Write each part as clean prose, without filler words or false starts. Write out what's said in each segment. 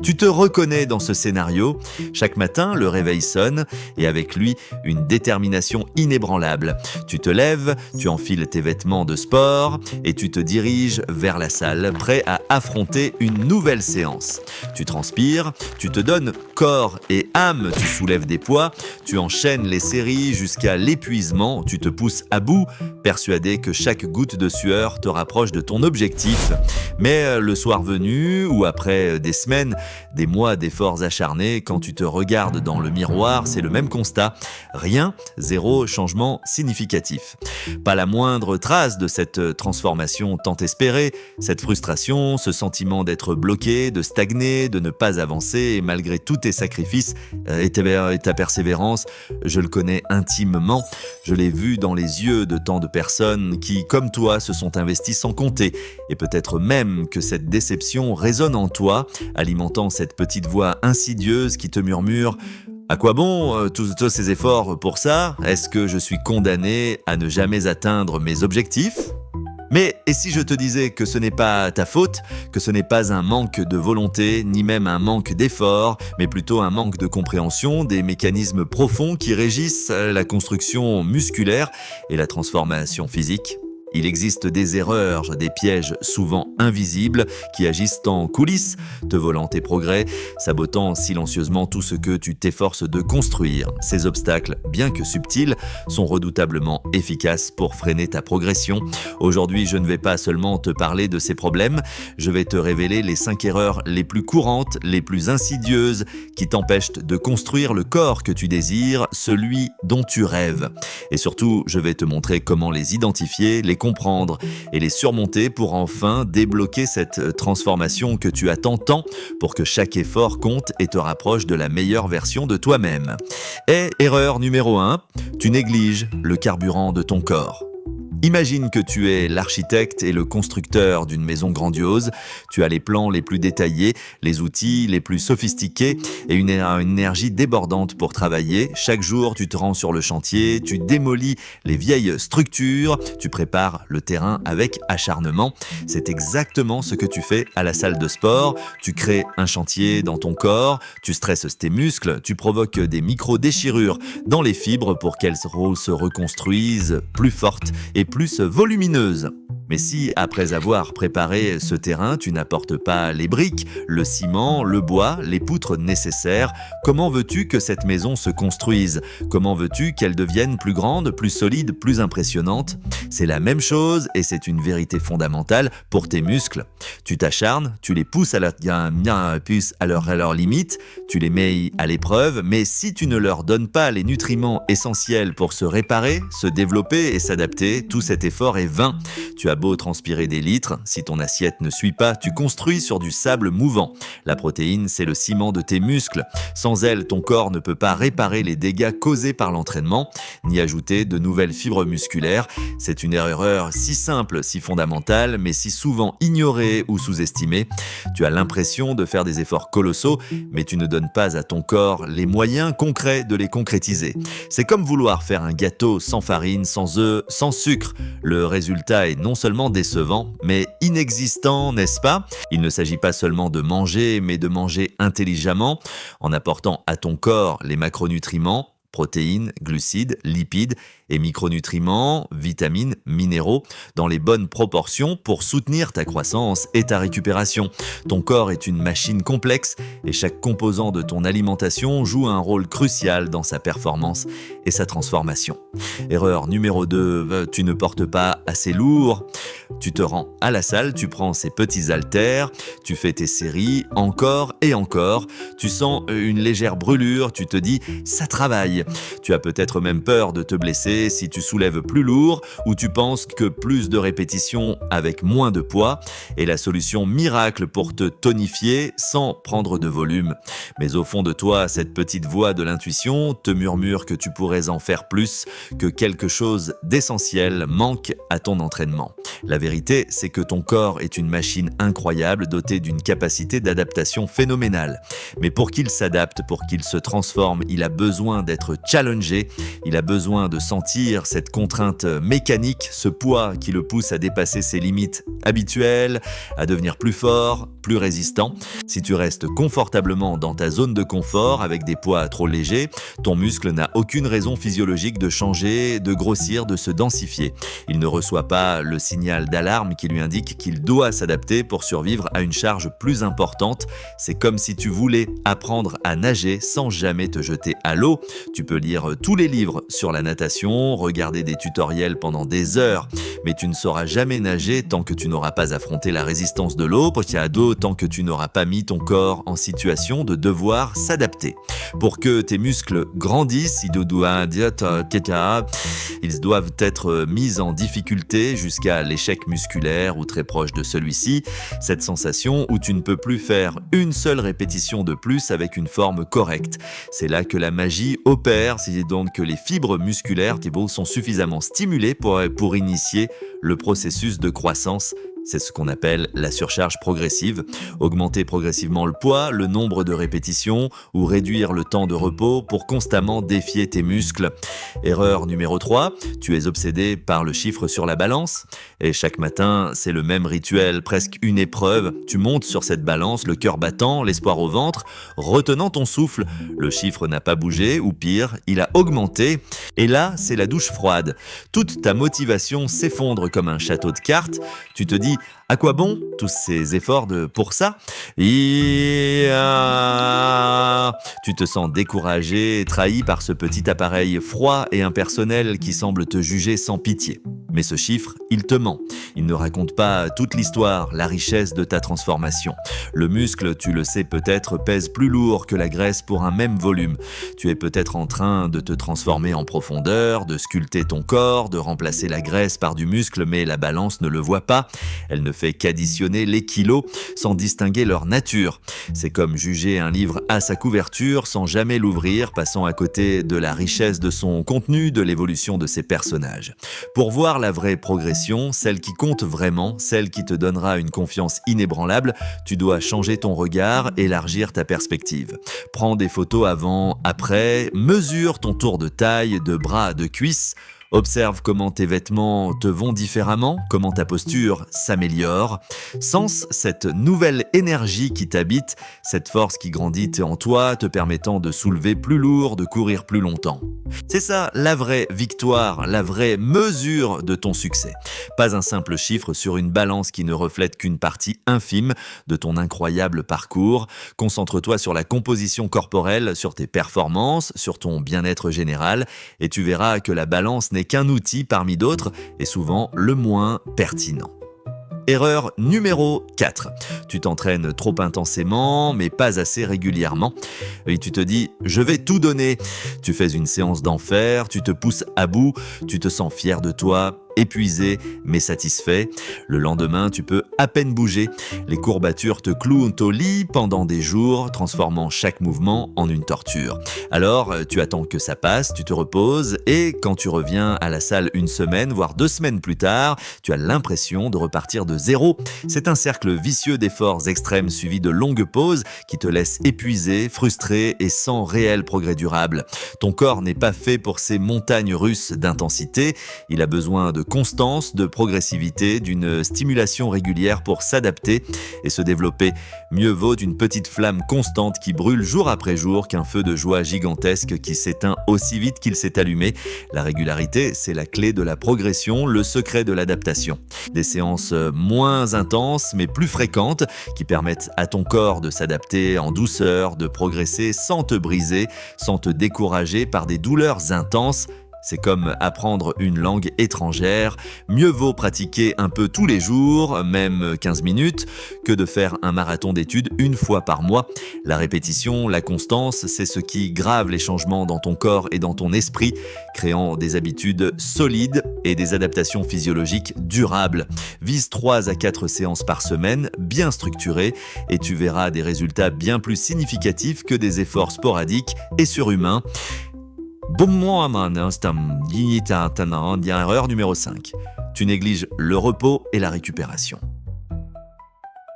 Tu te reconnais dans ce scénario. Chaque matin, le réveil sonne et avec lui, une détermination inébranlable. Tu te lèves, tu enfiles tes vêtements de sport et tu te diriges vers la salle, prêt à affronter une nouvelle séance. Tu transpires, tu te donnes corps et âme, tu soulèves des poids, tu enchaînes les séries jusqu'à l'épuisement, tu te pousses à bout, persuadé que chaque goutte de sueur te rapproche de ton objectif. Mais le soir venu, ou après des semaines, des mois d'efforts acharnés, quand tu te regardes dans le miroir, c'est le même constat. Rien, zéro changement significatif. Pas la moindre trace de cette transformation tant espérée, cette frustration, ce sentiment d'être bloqué, de stagner, de ne pas avancer, et malgré tous tes sacrifices et ta persévérance, je le connais intimement. Je l'ai vu dans les yeux de tant de personnes qui, comme toi, se sont investies sans compter. Et peut-être même que cette déception résonne en toi, alimentant cette petite voix insidieuse qui te murmure « À quoi bon tous ces efforts pour ça? Est-ce que je suis condamné à ne jamais atteindre mes objectifs ?» Mais et si je te disais que ce n'est pas ta faute, que ce n'est pas un manque de volonté, ni même un manque d'effort, mais plutôt un manque de compréhension des mécanismes profonds qui régissent la construction musculaire et la transformation physique? Il existe des erreurs, des pièges souvent invisibles qui agissent en coulisses, te volant tes progrès, sabotant silencieusement tout ce que tu t'efforces de construire. Ces obstacles, bien que subtils, sont redoutablement efficaces pour freiner ta progression. Aujourd'hui, je ne vais pas seulement te parler de ces problèmes, je vais te révéler les 5 erreurs les plus courantes, les plus insidieuses, qui t'empêchent de construire le corps que tu désires, celui dont tu rêves. Et surtout, je vais te montrer comment les identifier, les comprendre et les surmonter pour enfin débloquer cette transformation que tu attends tant pour que chaque effort compte et te rapproche de la meilleure version de toi-même. Et erreur numéro 1, tu négliges le carburant de ton corps. Imagine que tu es l'architecte et le constructeur d'une maison grandiose. Tu as les plans les plus détaillés, les outils les plus sophistiqués et une énergie débordante pour travailler. Chaque jour, tu te rends sur le chantier, tu démolis les vieilles structures, tu prépares le terrain avec acharnement. C'est exactement ce que tu fais à la salle de sport. Tu crées un chantier dans ton corps, tu stresses tes muscles, tu provoques des micro-déchirures dans les fibres pour qu'elles se reconstruisent plus fortes et plus volumineuse. Mais si, après avoir préparé ce terrain, tu n'apportes pas les briques, le ciment, le bois, les poutres nécessaires, comment veux-tu que cette maison se construise? Comment veux-tu qu'elle devienne plus grande, plus solide, plus impressionnante? C'est la même chose et c'est une vérité fondamentale pour tes muscles. Tu t'acharnes, tu les pousses à leur limite, tu les mets à l'épreuve, mais si tu ne leur donnes pas les nutriments essentiels pour se réparer, se développer et s'adapter, tout cet effort est vain. Tu as beau transpirer des litres, si ton assiette ne suit pas, tu construis sur du sable mouvant. La protéine, c'est le ciment de tes muscles. Sans elle, ton corps ne peut pas réparer les dégâts causés par l'entraînement, ni ajouter de nouvelles fibres musculaires. C'est une erreur si simple, si fondamentale, mais si souvent ignorée ou sous-estimée. Tu as l'impression de faire des efforts colossaux, mais tu ne donnes pas à ton corps les moyens concrets de les concrétiser. C'est comme vouloir faire un gâteau sans farine, sans œufs, sans sucre. Le résultat est non seulement décevant, mais inexistant, n'est-ce pas? Il ne s'agit pas seulement de manger, mais de manger intelligemment, en apportant à ton corps les macronutriments, protéines, glucides, lipides et micronutriments, vitamines, minéraux, dans les bonnes proportions pour soutenir ta croissance et ta récupération. Ton corps est une machine complexe et chaque composant de ton alimentation joue un rôle crucial dans sa performance et sa transformation. Erreur numéro 2, tu ne portes pas assez lourd. Tu te rends à la salle, tu prends ces petits haltères, tu fais tes séries encore et encore. Tu sens une légère brûlure, tu te dis « ça travaille ». Tu as peut-être même peur de te blesser si tu soulèves plus lourd ou tu penses que plus de répétitions avec moins de poids est la solution miracle pour te tonifier sans prendre de volume. Mais au fond de toi, cette petite voix de l'intuition te murmure que tu pourrais en faire plus, que quelque chose d'essentiel manque à ton entraînement. La vérité, c'est que ton corps est une machine incroyable dotée d'une capacité d'adaptation phénoménale. Mais pour qu'il s'adapte, pour qu'il se transforme, il a besoin d'être challengé, il a besoin de sentir ressentir cette contrainte mécanique, ce poids qui le pousse à dépasser ses limites habituelles, à devenir plus fort, plus résistant. Si tu restes confortablement dans ta zone de confort avec des poids trop légers, ton muscle n'a aucune raison physiologique de changer, de grossir, de se densifier. Il ne reçoit pas le signal d'alarme qui lui indique qu'il doit s'adapter pour survivre à une charge plus importante. C'est comme si tu voulais apprendre à nager sans jamais te jeter à l'eau. Tu peux lire tous les livres sur la natation, regarder des tutoriels pendant des heures, mais tu ne sauras jamais nager tant que tu n'auras pas affronté la résistance de l'eau, tant que tu n'auras pas mis ton corps en situation de devoir s'adapter. Pour que tes muscles grandissent, ils doivent être mis en difficulté jusqu'à l'échec musculaire ou très proche de celui-ci, cette sensation où tu ne peux plus faire une seule répétition de plus avec une forme correcte. C'est là que la magie opère, c'est donc que les fibres musculaires sont suffisamment stimulées pour initier le processus de croissance. C'est ce qu'on appelle la surcharge progressive. Augmenter progressivement le poids, le nombre de répétitions ou réduire le temps de repos pour constamment défier tes muscles. Erreur numéro 3, tu es obsédé par le chiffre sur la balance. Et chaque matin, c'est le même rituel, presque une épreuve. Tu montes sur cette balance, le cœur battant, l'espoir au ventre, retenant ton souffle. Le chiffre n'a pas bougé, ou pire, il a augmenté. Et là, c'est la douche froide. Toute ta motivation s'effondre comme un château de cartes. Tu te dis, à quoi bon tous ces efforts pour ça? Tu te sens découragé, trahi par ce petit appareil froid et impersonnel qui semble te juger sans pitié. Mais ce chiffre, il te ment. Il ne raconte pas toute l'histoire, la richesse de ta transformation. Le muscle, tu le sais peut-être, pèse plus lourd que la graisse pour un même volume. Tu es peut-être en train de te transformer en profondeur, de sculpter ton corps, de remplacer la graisse par du muscle, mais la balance ne le voit pas. Elle ne fait qu'additionner les kilos sans distinguer leur nature. C'est comme juger un livre à sa couverture sans jamais l'ouvrir, passant à côté de la richesse de son contenu, de l'évolution de ses personnages. Pour voir la vraie progression, celle qui compte vraiment, celle qui te donnera une confiance inébranlable, tu dois changer ton regard, élargir ta perspective. Prends des photos avant, après, mesure ton tour de taille, de bras, de cuisses. Observe comment tes vêtements te vont différemment, comment ta posture s'améliore. Sens cette nouvelle énergie qui t'habite, cette force qui grandit en toi, te permettant de soulever plus lourd, de courir plus longtemps. C'est ça la vraie victoire, la vraie mesure de ton succès. Pas un simple chiffre sur une balance qui ne reflète qu'une partie infime de ton incroyable parcours. Concentre-toi sur la composition corporelle, sur tes performances, sur ton bien-être général, et tu verras que la balance n'est qu'un outil parmi d'autres et souvent le moins pertinent. Erreur numéro 4. Tu t'entraînes trop intensément, mais pas assez régulièrement. Et tu te dis « je vais tout donner ». Tu fais une séance d'enfer, tu te pousses à bout, tu te sens fier de toi, épuisé mais satisfait. Le lendemain, tu peux à peine bouger. Les courbatures te clouent au lit pendant des jours, transformant chaque mouvement en une torture. Alors, tu attends que ça passe, tu te reposes et quand tu reviens à la salle une semaine, voire 2 semaines plus tard, tu as l'impression de repartir de zéro. C'est un cercle vicieux d'efforts extrêmes suivi de longues pauses qui te laissent épuisé, frustré et sans réel progrès durable. Ton corps n'est pas fait pour ces montagnes russes d'intensité. Il a besoin de constance, de progressivité, d'une stimulation régulière pour s'adapter et se développer. Mieux vaut d'une petite flamme constante qui brûle jour après jour qu'un feu de joie gigantesque qui s'éteint aussi vite qu'il s'est allumé. La régularité, c'est la clé de la progression, le secret de l'adaptation. Des séances moins intenses mais plus fréquentes qui permettent à ton corps de s'adapter en douceur, de progresser sans te briser, sans te décourager par des douleurs intenses. C'est comme apprendre une langue étrangère. Mieux vaut pratiquer un peu tous les jours, même 15 minutes, que de faire un marathon d'études une fois par mois. La répétition, la constance, c'est ce qui grave les changements dans ton corps et dans ton esprit, créant des habitudes solides et des adaptations physiologiques durables. Vise 3 à 4 séances par semaine, bien structurées, et tu verras des résultats bien plus significatifs que des efforts sporadiques et surhumains. Erreur numéro 5. Tu négliges le repos et la récupération.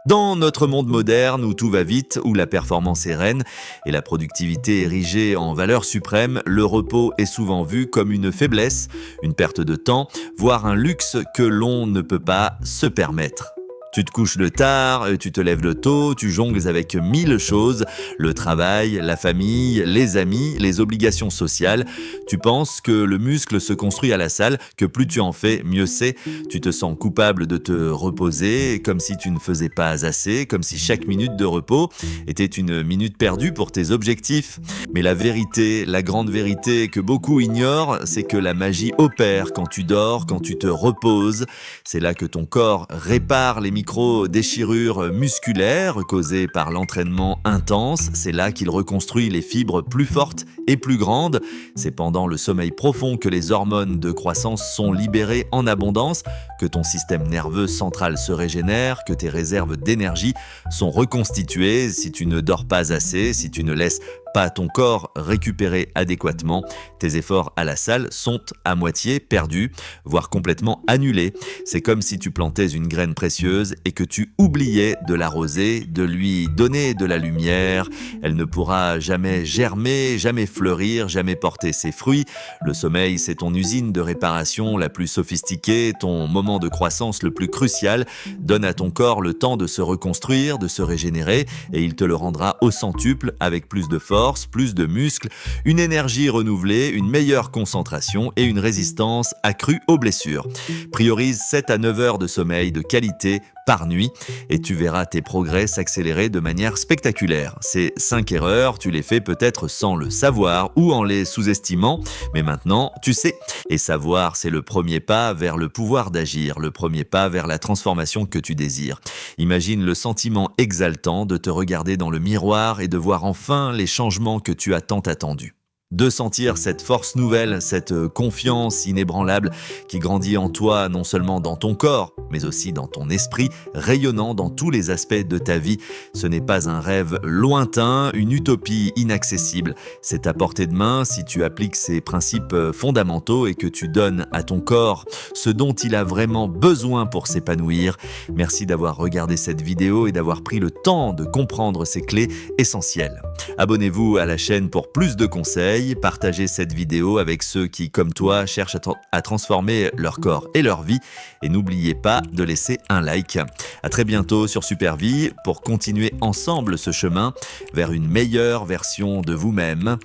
Dans notre monde moderne où tout va vite, où la performance est reine et la productivité érigée en valeur suprême, le repos est souvent vu comme une faiblesse, une perte de temps, voire un luxe que l'on ne peut pas se permettre. Tu te couches de tard, tu te lèves de tôt, tu jongles avec 1000 choses, le travail, la famille, les amis, les obligations sociales. Tu penses que le muscle se construit à la salle, que plus tu en fais, mieux c'est. Tu te sens coupable de te reposer, comme si tu ne faisais pas assez, comme si chaque minute de repos était une minute perdue pour tes objectifs. Mais la vérité, la grande vérité que beaucoup ignorent, c'est que la magie opère quand tu dors, quand tu te reposes. C'est là que ton corps répare les micro-déchirures musculaires causées par l'entraînement intense. C'est là qu'il reconstruit les fibres plus fortes et plus grandes. C'est pendant le sommeil profond que les hormones de croissance sont libérées en abondance, que ton système nerveux central se régénère, que tes réserves d'énergie sont reconstituées. Si tu ne dors pas assez, si tu ne laisses pas ton corps récupérer adéquatement, tes efforts à la salle sont à moitié perdus, voire complètement annulés. C'est comme si tu plantais une graine précieuse et que tu oubliais de l'arroser, de lui donner de la lumière. Elle ne pourra jamais germer, jamais fleurir, jamais porter ses fruits. Le sommeil, c'est ton usine de réparation la plus sophistiquée, ton moment de croissance le plus crucial. Donne à ton corps le temps de se reconstruire, de se régénérer, et il te le rendra au centuple avec plus de force, plus de muscles, une énergie renouvelée, une meilleure concentration et une résistance accrue aux blessures. Priorise 7 à 9 heures de sommeil de qualité par nuit et tu verras tes progrès s'accélérer de manière spectaculaire. Ces 5 erreurs, tu les fais peut-être sans le savoir ou en les sous-estimant, mais maintenant, tu sais. Et savoir, c'est le premier pas vers le pouvoir d'agir, le premier pas vers la transformation que tu désires. Imagine le sentiment exaltant de te regarder dans le miroir et de voir enfin les changements que tu as tant attendus. De sentir cette force nouvelle, cette confiance inébranlable qui grandit en toi, non seulement dans ton corps, mais aussi dans ton esprit, rayonnant dans tous les aspects de ta vie. Ce n'est pas un rêve lointain, une utopie inaccessible. C'est à portée de main si tu appliques ces principes fondamentaux et que tu donnes à ton corps ce dont il a vraiment besoin pour s'épanouir. Merci d'avoir regardé cette vidéo et d'avoir pris le temps de comprendre ces clés essentielles. Abonnez-vous à la chaîne pour plus de conseils. Partagez cette vidéo avec ceux qui, comme toi, cherchent à transformer leur corps et leur vie. Et n'oubliez pas de laisser un like. À très bientôt sur Supervie pour continuer ensemble ce chemin vers une meilleure version de vous-même.